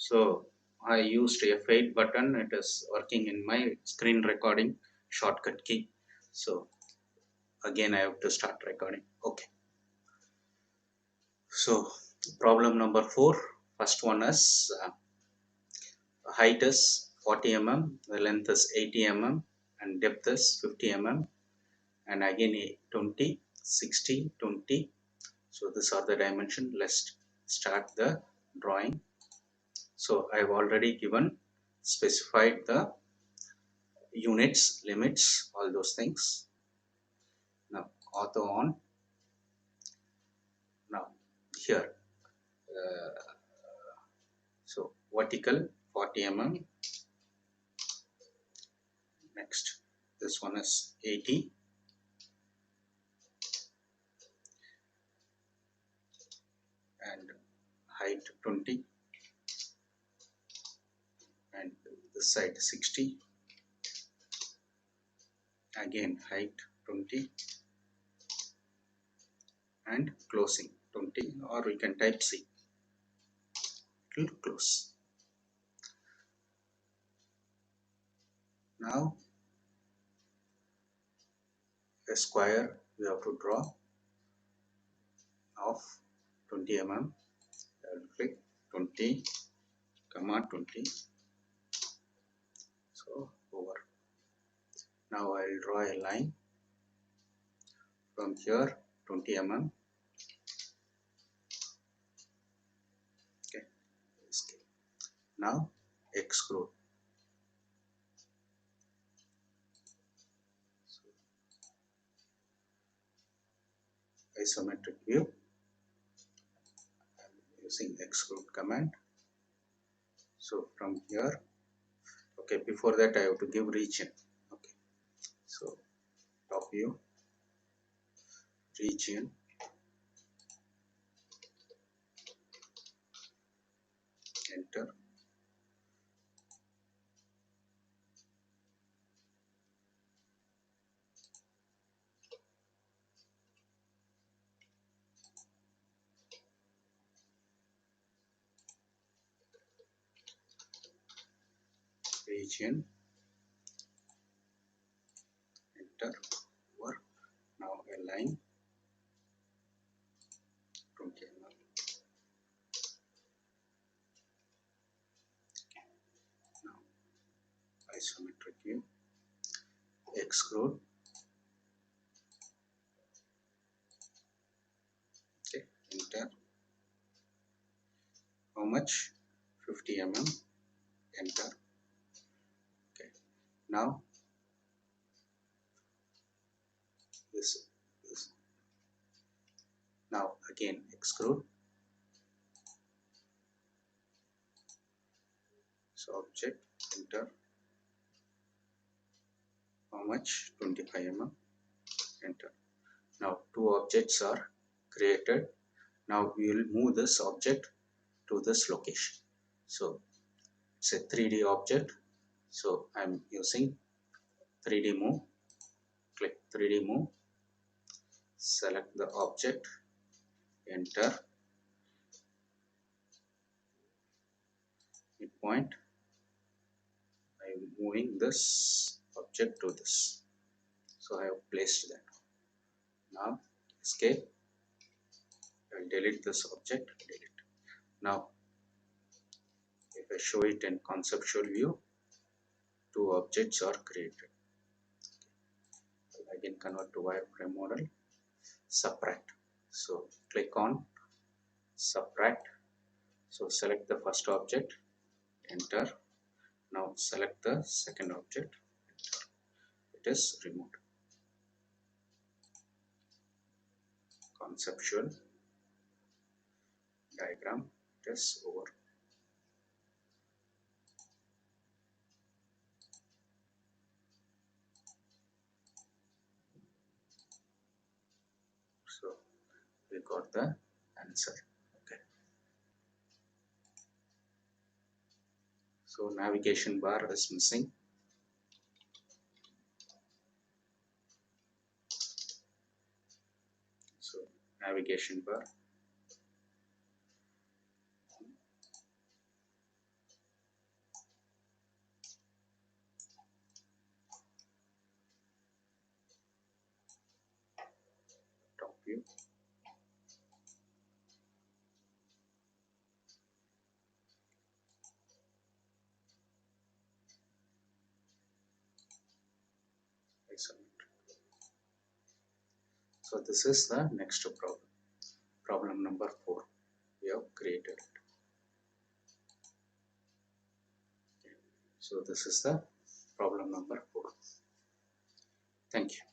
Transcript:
So I used F8 button. It is working in my screen recording shortcut key. So again I have to start recording. Okay. So problem number 4. First one is height is 40 mm, the length is 80 mm, and depth is 50 mm, and again 20, 60, 20. So these are the dimension. Let's start the drawing. So I've already specified the units, limits, all those things. Now auto on. Now here, so vertical 40 mm. Next, this one is 80. And height 20. And this side 60. Again height 20. And closing 20, or we can type C. It will close. Now a square we have to draw of 20 mm. I will click 20, comma 20. So over. Now I will draw a line from here 20 mm. Okay. Escape. Now extrude. So, isometric view. I am using extrude command. So from here, okay, before that I have to give region. Okay, so top view, region, enter. Region, enter, over. Now a line 20 mm. Now isometric view, extrude. Okay, enter. How much? 50 mm. Enter. Okay. Now this. Now again extrude. So object, enter. How much? 25 mm. Enter. Now two objects are created. Now we will move this object to this location. So it's a 3D object. So I'm using 3D move. Click 3D move. Select the object. Enter. Midpoint. I am moving this object to this. So I have placed that. Now escape. I will delete this object. Delete. Now if I show it in conceptual view, two objects are created. I can convert to wireframe model. Subtract. So click on subtract. So select the first object, enter. Now select the second object, enter. It is removed. Conceptual diagram, it is over. So we got the answer. Okay. So navigation bar is missing. So navigation bar. view. I submit. So this is the next problem. Problem number 4. We have created it. So this is the problem number 4. Thank you.